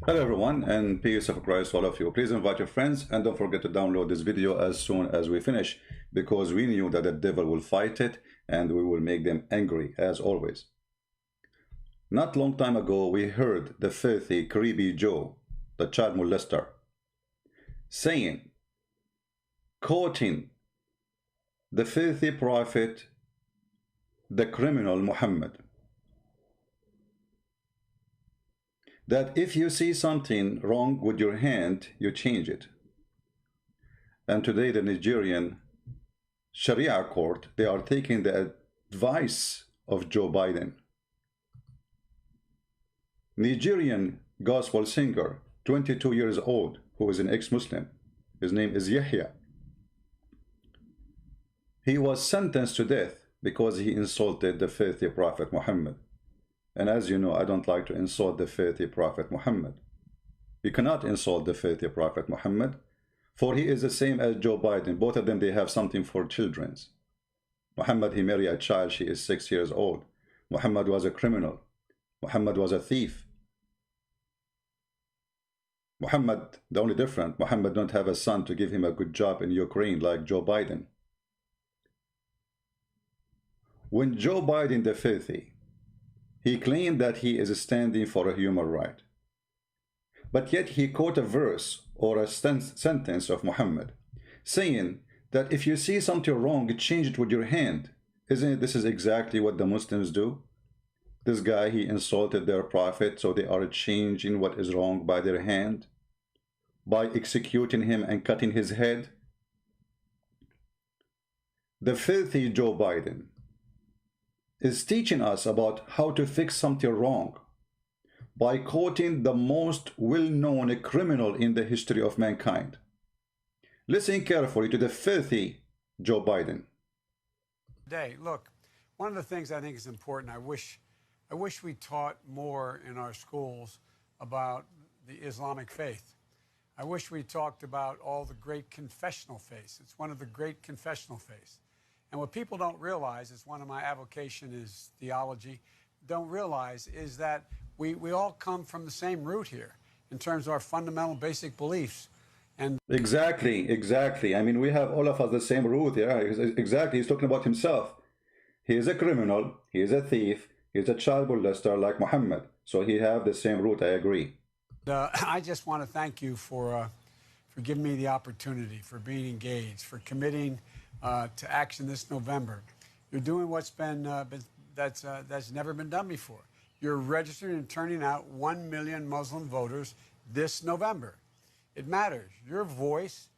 Hello everyone, and peace of Christ to all of you. Please invite your friends and don't forget to download this video as soon as we finish, because we knew that the devil will fight it and we will make them angry as always. Not long time ago we heard the filthy creepy Joe, the child molester, saying, quoting the filthy prophet, the criminal Muhammad, that if you see something wrong with your hand, you change it. And today the Nigerian Sharia court, they are taking the advice of Joe Biden. Nigerian gospel singer, 22 years old, who is an ex-Muslim. His name is Yahya. He was sentenced to death because he insulted the filthy prophet Muhammad. And as you know, I don't like to insult the filthy prophet Muhammad. You cannot insult the filthy prophet Muhammad, for he is the same as Joe Biden. Both of them, they have something for children. Muhammad, he married a child, she is 6 years old. Muhammad was a criminal. Muhammad was a thief. Muhammad, the only difference, Muhammad don't have a son to give him a good job in Ukraine like Joe Biden. When Joe Biden, the filthy, he claimed that he is standing for a human right. But yet he quote a verse or a sentence of Muhammad saying that if you see something wrong, change it with your hand. Isn't it, this is exactly what the Muslims do? This guy, he insulted their prophet, so they are changing what is wrong by their hand, by executing him and cutting his head. The filthy Joe Biden is teaching us about how to fix something wrong by quoting the most well-known criminal in the history of mankind. Listen carefully to the filthy Joe Biden. Look, one of the things I think is important, I wish we taught more in our schools about the Islamic faith. I wish we talked about all the great confessional faiths. It's one of the great confessional faiths. And what people don't realize, is one of my avocation is theology, don't realize is that we all come from the same root here in terms of our fundamental basic beliefs. And Exactly. I mean, we have all of us the same root. Yeah, exactly. He's talking about himself. He is a criminal. He is a thief. He's a child molester like Muhammad. So he have the same root. I agree. I just want to thank you for giving me the opportunity, for being engaged, for committing to action this November. You're doing what's that's never been done before. You're registering and turning out 1 million Muslim voters this November. It matters. Your voice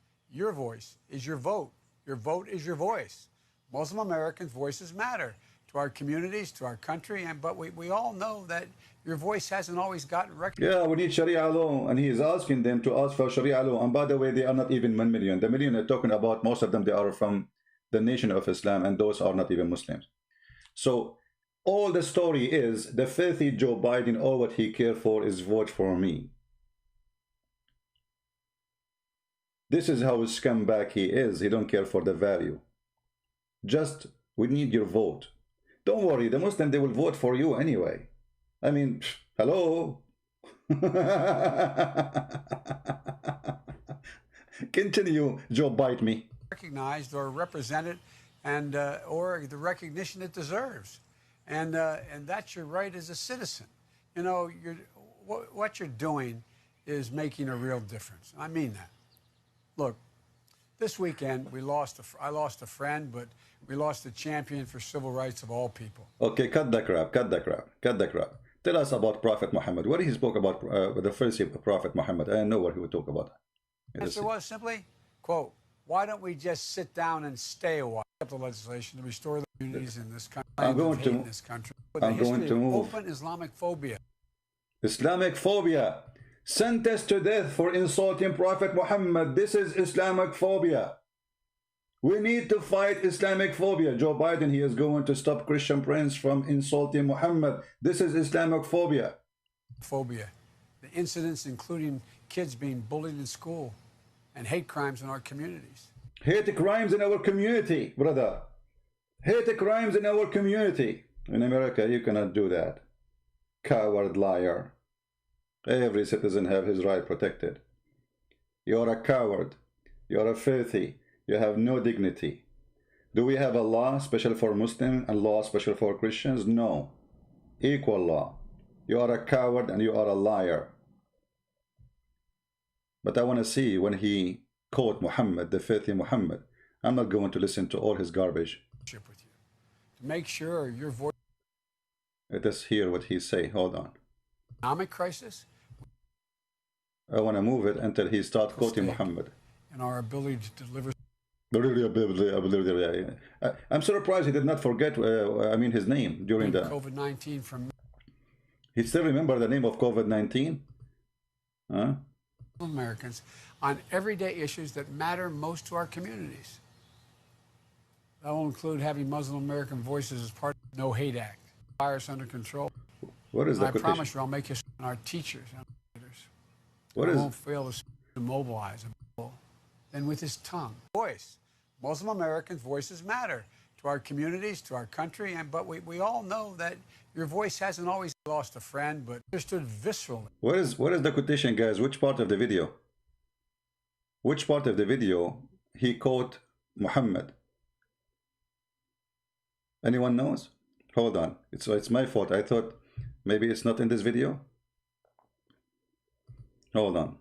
is your vote. Your vote is your voice. Muslim Americans' voices matter to our communities, to our country, but we all know that your voice hasn't always gotten recognized. Yeah, we need Sharia law, and he is asking them to ask for Sharia law. And by the way, they are not even 1 million. The million they're talking about, most of them, they are from the nation of Islam, and those are not even Muslims. So all the story is the filthy Joe Biden, all what he cares for is vote for me. This is how scumbag he is. He don't care for the value. Just, we need your vote. Don't worry, the Muslim, they will vote for you anyway. I mean, hello. Continue, Joe Bite me. Recognized or represented, and or the recognition it deserves, and that's your right as a citizen. You know, what you're doing is making a real difference. I mean that. Look, this weekend I lost a friend, but we lost a champion for civil rights of all people. Okay, cut the crap. Tell us about Prophet Muhammad. What he spoke about the first Prophet Muhammad. I know what he would talk about. The answer was simply, quote, why don't we just sit down and stay a while? The legislation to restore the communities in this country. I'm going to move. Open Islamic phobia. Islamic phobia. Sentenced to death for insulting Prophet Muhammad. This is Islamic phobia. We need to fight Islamic phobia. Joe Biden, he is going to stop Christian Prince from insulting Muhammad. This is Islamic phobia. The incidents including kids being bullied in school and hate crimes in our communities. Hate crimes in our community, brother. Hate crimes in our community. In America, you cannot do that. Coward liar. Every citizen have his right protected. You are a coward. You are a filthy. You have no dignity. Do we have a law special for Muslims and law special for Christians? No. Equal law. You are a coward and you are a liar. But I want to see when he quote Muhammad, the filthy Muhammad. I'm not going to listen to all his garbage. With you, to make sure your voice. Let us hear what he say. Hold on. Economic crisis. I want to move it until he starts quoting Muhammad. And our ability to deliver. I'm surprised he did not forget, his name during the COVID-19 from. He still remember the name of COVID-19? Huh? Americans on everyday issues that matter most to our communities. That will include having Muslim American voices as part of the No Hate Act, virus under control. What is that? I promise you, I'll make you our teachers and our leaders. What is? Won't fail to mobilize them. And with his tongue, voice. Muslim Americans' voices matter to our communities, to our country, but we all know that your voice hasn't always lost a friend, but understood viscerally. What is the quotation, guys? Which part of the video? Which part of the video he quote Muhammad? Anyone knows? Hold on. It's my fault. I thought maybe it's not in this video. Hold on.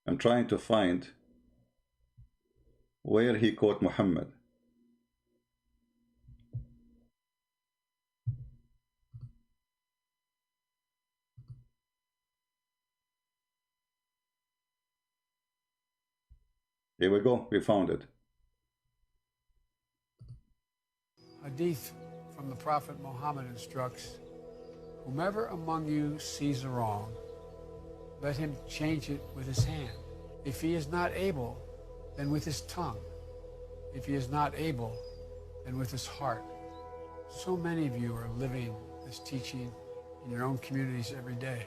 I'm trying to find where he quote Muhammad. Here we go, we found it. Hadith from the Prophet Muhammad instructs, whomever among you sees a wrong, let him change it with his hand. If he is not able, then with his tongue. If he is not able, then with his heart. So many of you are living this teaching in your own communities every day,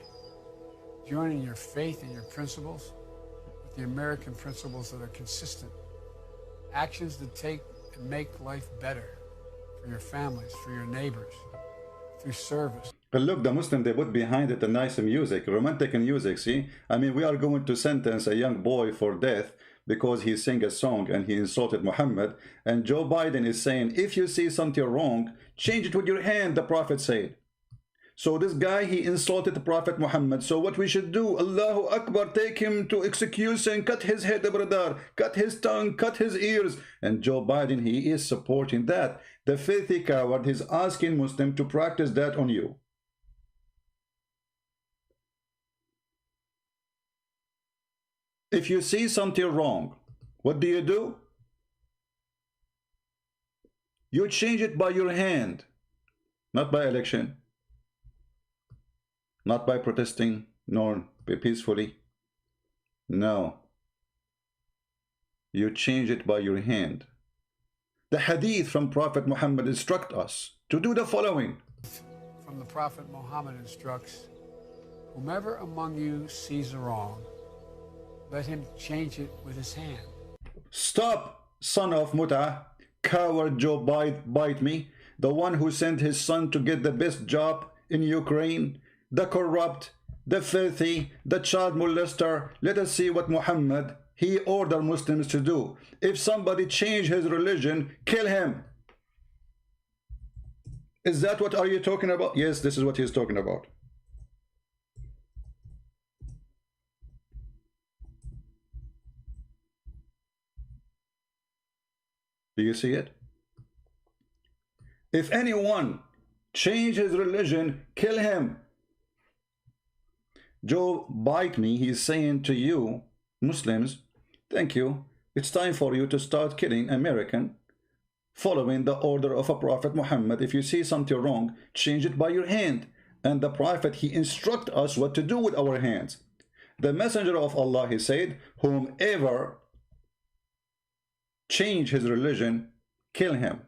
joining your faith and your principles with the American principles that are consistent, actions that take and make life better for your families, for your neighbors, through service. But look, the Muslim, they put behind it a nice music, romantic music, see? I mean, we are going to sentence a young boy for death because he sang a song and he insulted Muhammad. And Joe Biden is saying, if you see something wrong, change it with your hand, the Prophet said. So this guy, he insulted the Prophet Muhammad. So what we should do, Allahu Akbar, take him to execution, cut his head, brother, cut his tongue, cut his ears. And Joe Biden, he is supporting that. The filthy coward is asking Muslim to practice that on you. If you see something wrong, what do? You change it by your hand, not by election, not by protesting, nor peacefully. No. You change it by your hand. The hadith from Prophet Muhammad instruct us to do the following. From the Prophet Muhammad instructs, whomever among you sees a wrong, let him change it with his hand. Stop, son of Mut'ah, coward Joe bite me, the one who sent his son to get the best job in Ukraine, the corrupt, the filthy, the child molester. Let us see what Muhammad, he ordered Muslims to do. If somebody change his religion, kill him. Is that what are you talking about? Yes, this is what he's talking about. Do you see it? If anyone change his religion, kill him. Joe bite me, he's saying to you, Muslims, thank you. It's time for you to start killing American, following the order of a Prophet Muhammad. If you see something wrong, change it by your hand. And the Prophet, he instruct us what to do with our hands. The Messenger of Allah, he said, whomever change his religion, kill him.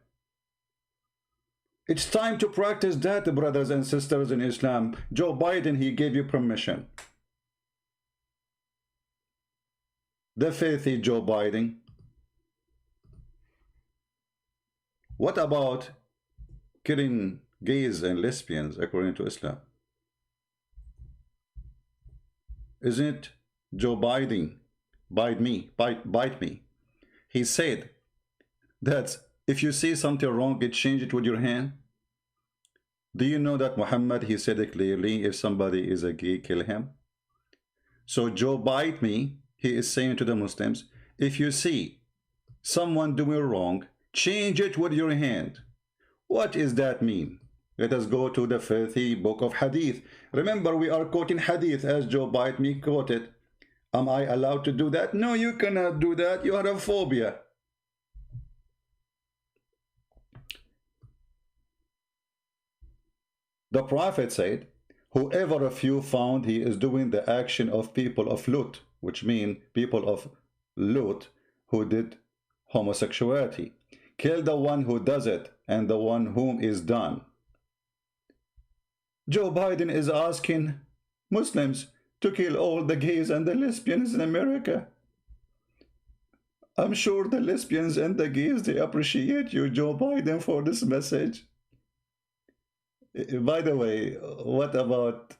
It's time to practice that, brothers and sisters in Islam. Joe Biden, he gave you permission. The filthy Joe Biden. What about killing gays and lesbians according to Islam? Isn't it Joe Biden, bite me? He said that if you see something wrong, you change it with your hand. Do you know that Muhammad, he said it clearly, if somebody is a gay, kill him? So Joe bite me, he is saying to the Muslims, if you see someone doing wrong, change it with your hand. What does that mean? Let us go to the filthy book of Hadith. Remember, we are quoting Hadith as Joe bite me quoted. Am I allowed to do that? No, you cannot do that. You have a phobia. The Prophet said, whoever of you found he is doing the action of people of Lut, which mean people of Lut who did homosexuality, kill the one who does it and the one whom is done. Joe Biden is asking Muslims to kill all the gays and the lesbians in America. I'm sure the lesbians and the gays, they appreciate you, Joe Biden, for this message. By the way, what about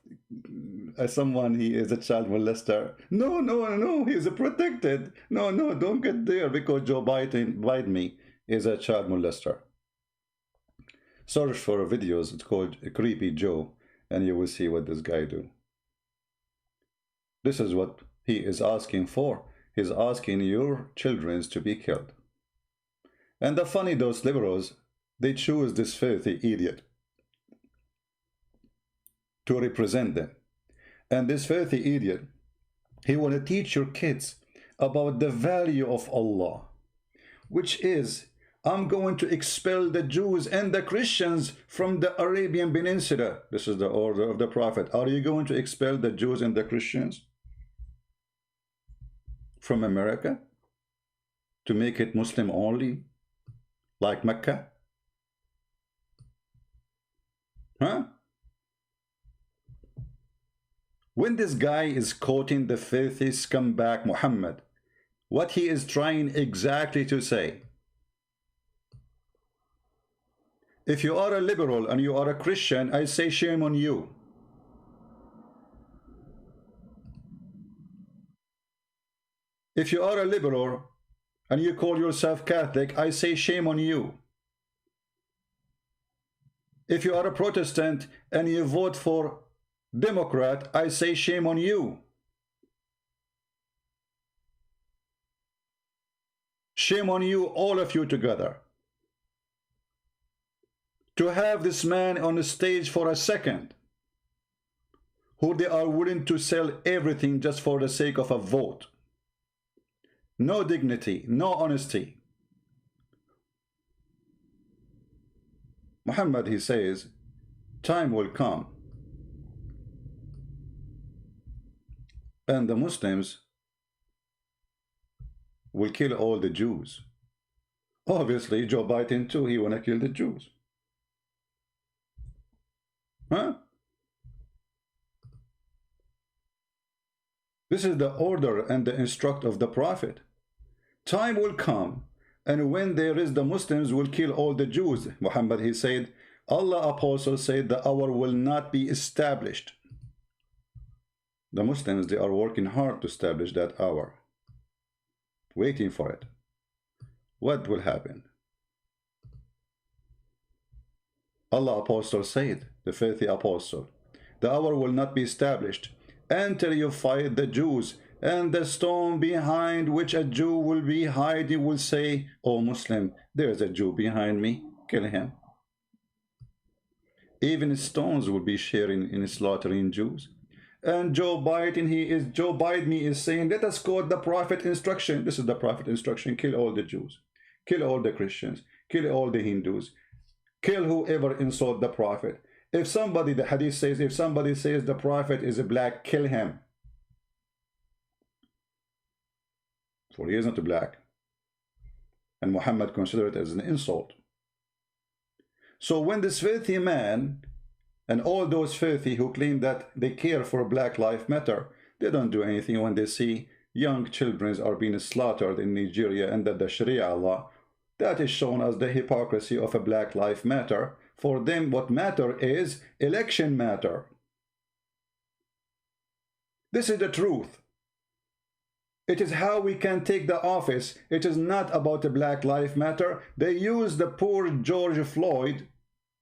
someone, he is a child molester? No, he's protected. No, don't get there because Joe Biden is a child molester. Search for videos, it's called Creepy Joe, and you will see what this guy do. This is what he is asking for. He's asking your children to be killed. And the funny, those liberals, they choose this filthy idiot to represent them. And this filthy idiot, he want to teach your kids about the value of Allah, which is, I'm going to expel the Jews and the Christians from the Arabian Peninsula. This is the order of the Prophet. Are you going to expel the Jews and the Christians from America to make it Muslim only, like Mecca? Huh? When this guy is quoting the filthy scumbag Muhammad, what he is trying exactly to say, if you are a liberal and you are a Christian, I say shame on you. If you are a liberal and you call yourself Catholic, I say shame on you. If you are a Protestant and you vote for Democrat, I say shame on you. Shame on you, all of you together. To have this man on the stage for a second, who they are willing to sell everything just for the sake of a vote. No dignity, no honesty. Muhammad, he says, time will come and the Muslims will kill all the Jews. Obviously, Joe Biden too, he wanna kill the Jews. Huh? This is the order and the instruct of the Prophet. Time will come, and when there is, the Muslims will kill all the Jews. Muhammad, he said, Allah apostle said the hour will not be established. The Muslims, they are working hard to establish that hour, waiting for it. What will happen? Allah apostle said, the filthy apostle, the hour will not be established until you fight the Jews, and the stone behind which a Jew will be hiding will say, "O Muslim, there is a Jew behind me, kill him." Even stones will be sharing in slaughtering Jews. And Joe Biden is saying, let us quote the Prophet instruction. This is the Prophet instruction: kill all the Jews, kill all the Christians, kill all the Hindus, kill whoever insult the Prophet. If somebody, the hadith says, if somebody says the Prophet is a black, kill him. For he isn't black. And Muhammad considered it as an insult. So when this filthy man and all those filthy who claim that they care for Black Lives Matter, they don't do anything when they see young children are being slaughtered in Nigeria under the Sharia law, That is shown as the hypocrisy of a Black Lives Matter. For them, what matter is election matter. This is the truth. It is how we can take the office. It is not about the Black Lives Matter. They use the poor George Floyd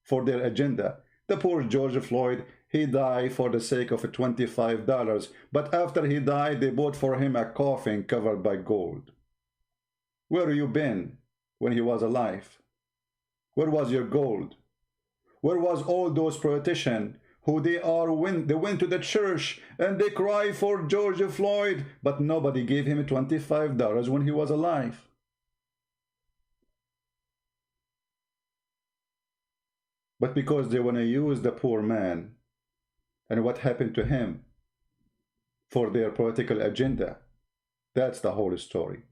for their agenda. The poor George Floyd, he died for the sake of $25. But after he died, they bought for him a coffin covered by gold. Where have you been when he was alive? Where was your gold? Where was all those politicians who they went to the church and they cry for George Floyd, but nobody gave him $25 when he was alive? But because they want to use the poor man and what happened to him for their political agenda, that's the whole story.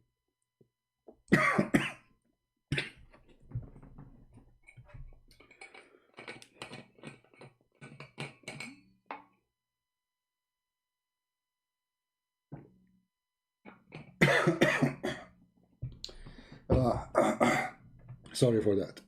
Sorry for that.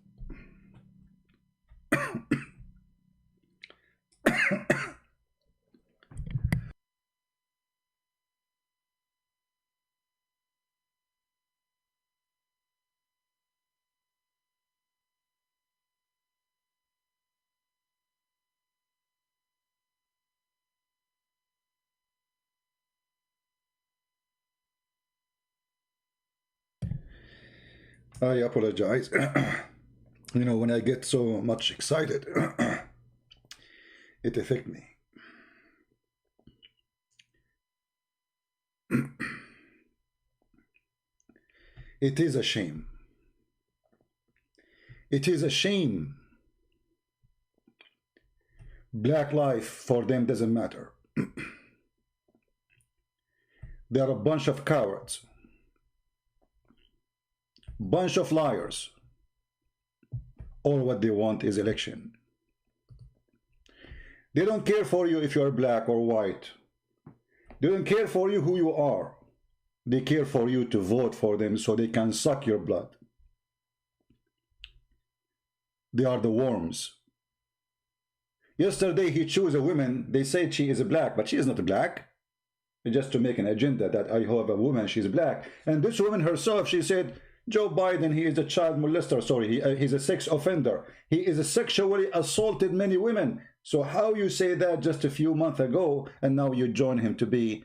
I apologize. You know, when I get so much excited, it affects me. It is a shame. It is a shame. Black life for them doesn't matter. They're a bunch of cowards. Bunch of liars. All what they want is election. They don't care for you if you are black or white. They don't care for you who you are. They care for you to vote for them so they can suck your blood. They are the worms. Yesterday he chose a woman. They said she is black, but she is not black. Just to make an agenda that I have a woman, she's black. And this woman herself, she said, Joe Biden, he is a child molester. Sorry, he's a sex offender. He is sexually assaulted many women. So how you say that just a few months ago, and now you join him to be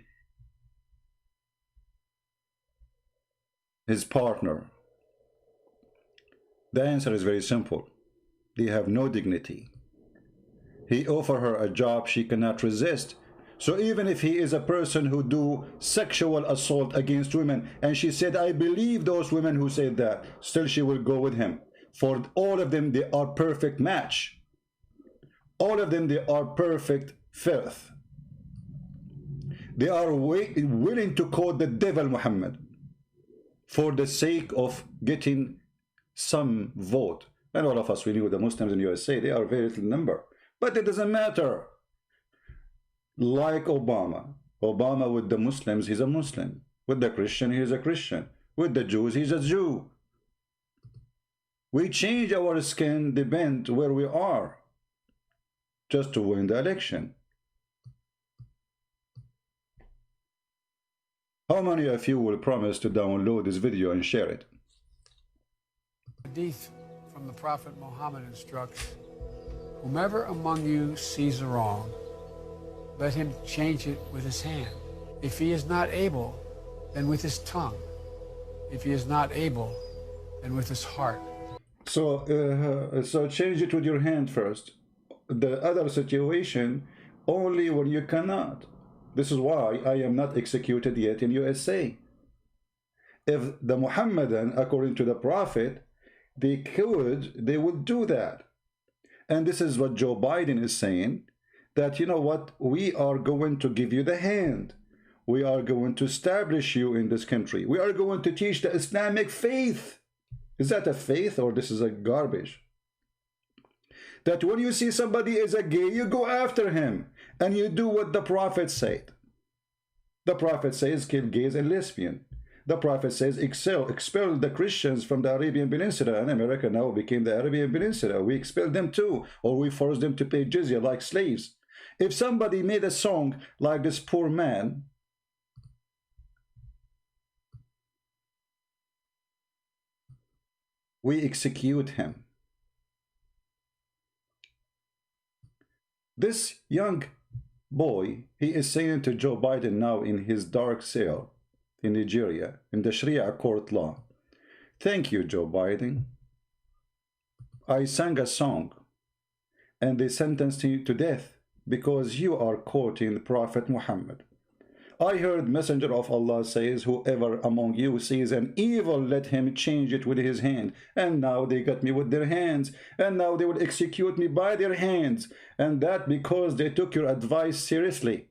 his partner? The answer is very simple. They have no dignity. He offered her a job she cannot resist. So even if he is a person who do sexual assault against women, and she said, I believe those women who said that, still she will go with him. For all of them, they are perfect match. All of them, they are perfect filth. They are willing to call the devil Muhammad for the sake of getting some vote. And all of us, we knew the Muslims in USA, they are very little number. But it doesn't matter. Like Obama. Obama with the Muslims, he's a Muslim. With the Christian, he is a Christian. With the Jews, he's a Jew. We change our skin, depend where we are, just to win the election. How many of you will promise to download this video and share it? Hadith from the Prophet Muhammad instructs, whomever among you sees a wrong, let him change it with his hand. If he is not able, then with his tongue. If he is not able, then with his heart. So change it with your hand first. The other situation, only when you cannot. This is why I am not executed yet in USA. If the Muhammadan, according to the Prophet, they would do that. And this is what Joe Biden is saying, that, you know what, we are going to give you the hand. We are going to establish you in this country. We are going to teach the Islamic faith. Is that a faith, or this is a garbage? That when you see somebody is a gay, you go after him and you do what the Prophet said. The Prophet says kill gays and lesbians. The Prophet says, expel the Christians from the Arabian Peninsula, and America now became the Arabian Peninsula. We expelled them too, or we forced them to pay jizya like slaves. If somebody made a song like this poor man, we execute him. This young boy, he is saying to Joe Biden now in his dark cell in Nigeria, in the Sharia court law, thank you, Joe Biden. I sang a song and they sentenced you to death because you are quoting Prophet Muhammad. I heard Messenger of Allah says, whoever among you sees an evil, let him change it with his hand. And now they got me with their hands. And now they will execute me by their hands. And that because they took your advice seriously.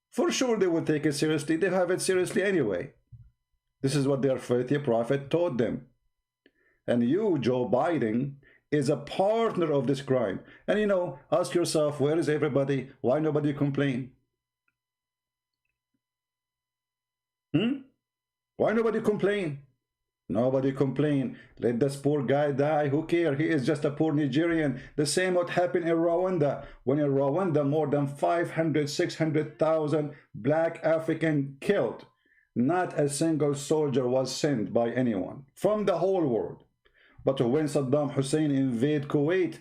For sure they will take it seriously. They have it seriously anyway. This is what their faithful prophet taught them. And you, Joe Biden, is a partner of this crime. And you know, ask yourself, where is everybody? Why nobody complain? Why nobody complain? Nobody complain. Let this poor guy die. Who cares? He is just a poor Nigerian. The same what happened in Rwanda. When in Rwanda, more than 500, 600,000 black African killed. Not a single soldier was sent by anyone from the whole world. But when Saddam Hussein invaded Kuwait,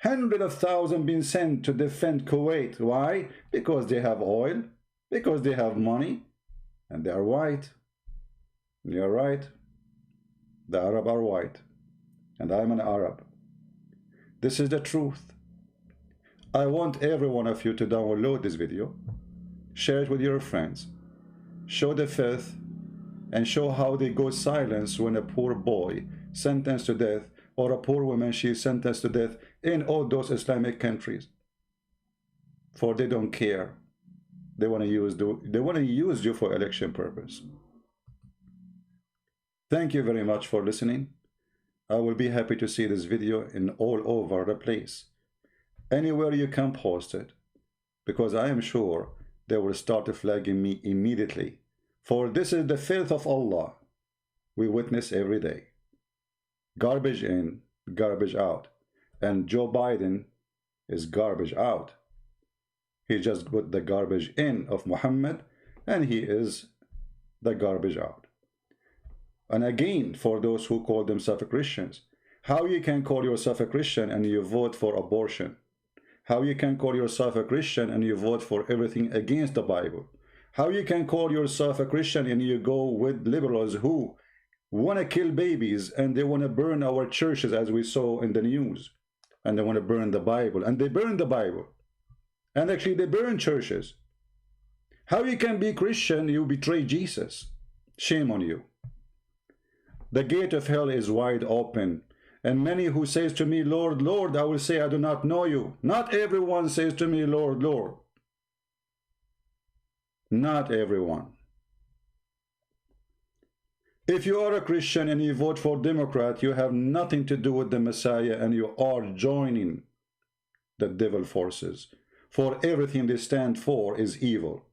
hundreds of thousands been sent to defend Kuwait. Why? Because they have oil, because they have money, and they are white. You're right. The Arab are white. And I'm an Arab. This is the truth. I want every one of you to download this video, share it with your friends, show the faith, and show how they go silent when a poor boy sentenced to death, or a poor woman, she is sentenced to death in all those Islamic countries. For they don't care. They want to use you for election purpose. Thank you very much for listening. I will be happy to see this video in all over the place. Anywhere you can post it, because I am sure they will start flagging me immediately. For this is the faith of Allah we witness every day. Garbage in, garbage out. And Joe Biden is garbage out. He just put the garbage in of Muhammad, and he is the garbage out. And again, for those who call themselves Christians, how you can call yourself a Christian and you vote for abortion? How you can call yourself a Christian and you vote for everything against the Bible? How you can call yourself a Christian and you go with liberals who want to kill babies and they want to burn our churches, as we saw in the news, and they want to burn the Bible, and they burn the Bible, and actually they burn churches. How you can be Christian, you betray Jesus? Shame on you. The gate of hell is wide open, and many who says to me, Lord, Lord, I will say, I do not know you. Not everyone says to me, Lord, Lord. Not everyone. If you are a Christian and you vote for Democrat, you have nothing to do with the Messiah, and you are joining the devil forces. For everything they stand for is evil.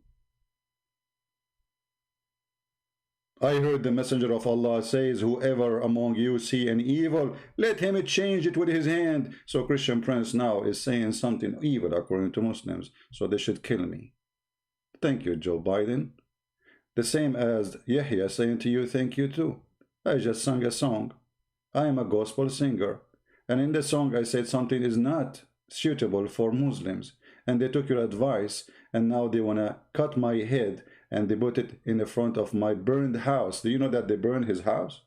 I heard the Messenger of Allah says, whoever among you see an evil, let him change it with his hand. So Christian Prince now is saying something evil according to Muslims, so they should kill me. Thank you, Joe Biden. The same as Yahya saying to you, thank you too. I just sang a song. I am a gospel singer. And in the song I said something is not suitable for Muslims. And they took your advice, and now they want to cut my head, and they put it in the front of my burned house. Do you know that they burned his house?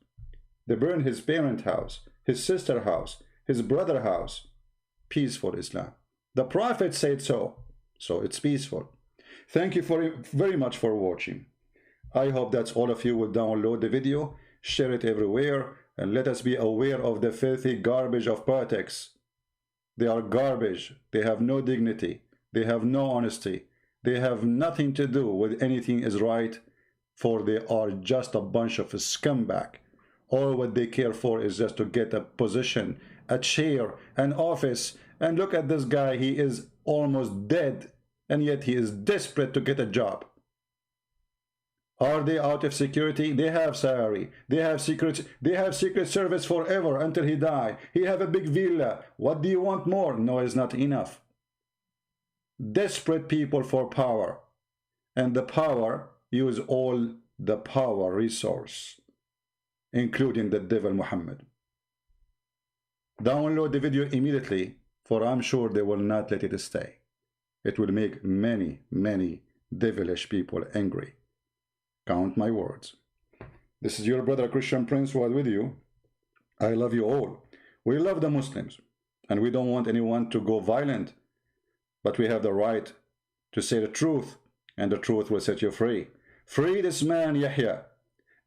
They burned his parent house, his sister house, his brother house. Peaceful Islam. The Prophet said so. So it's peaceful. Thank you very much for watching. I hope that all of you will download the video, share it everywhere, and let us be aware of the filthy garbage of politics. They are garbage. They have no dignity. They have no honesty. They have nothing to do with anything is right, for they are just a bunch of scumbag. All what they care for is just to get a position, a chair, an office. And look at this guy. He is almost dead, and yet he is desperate to get a job. Are they out of security? They have salary. They have secret service forever until he die. He have a big villa. What do you want more? No, it's not enough. Desperate people for power. And the power use all the power resource, including the devil Muhammad. Download the video immediately, for I'm sure they will not let it stay. It will make many, many devilish people angry. Count my words. This is your brother Christian Prince who is with you. I love you all. We love the Muslims, and we don't want anyone to go violent, but we have the right to say the truth, and the truth will set you free. Free this man Yahya.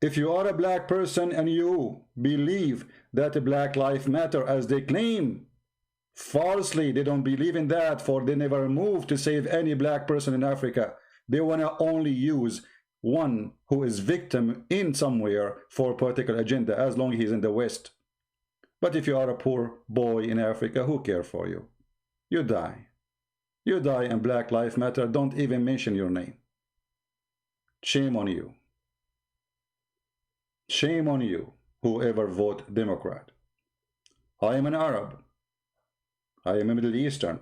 If you are a black person and you believe that black life matter as they claim, falsely, they don't believe in that, for they never moved to save any black person in Africa. They want to only use one who is victim in somewhere for a particular agenda, as long as he's in the West. But if you are a poor boy in Africa, who cares for you? You die. You die, and Black Lives Matter don't even mention your name. Shame on you. Shame on you, whoever vote Democrat. I am an Arab. I am a Middle Eastern.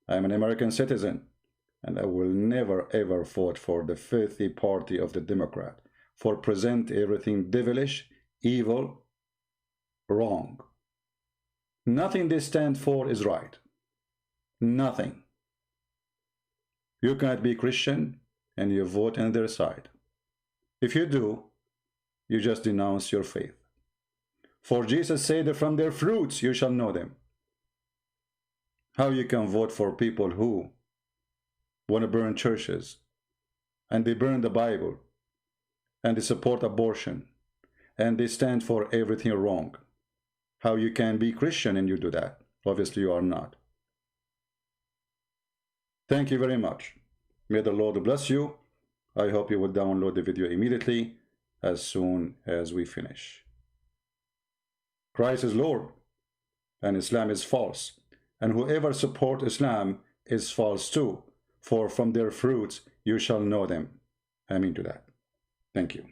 I am an American citizen. And I will never ever vote for the filthy party of the Democrat, for present everything devilish, evil, wrong. Nothing they stand for is right. Nothing. You cannot be Christian and you vote on their side. If you do, you just denounce your faith. For Jesus said that from their fruits you shall know them. How you can vote for people who want to burn churches, and they burn the Bible, and they support abortion, and they stand for everything wrong? How you can be Christian and you do that? Obviously you are not. Thank you very much. May the Lord bless you. I hope you will download the video immediately as soon as we finish. Christ is Lord, and Islam is false, and whoever supports Islam is false too. For from their fruits you shall know them. Amen to that. Thank you.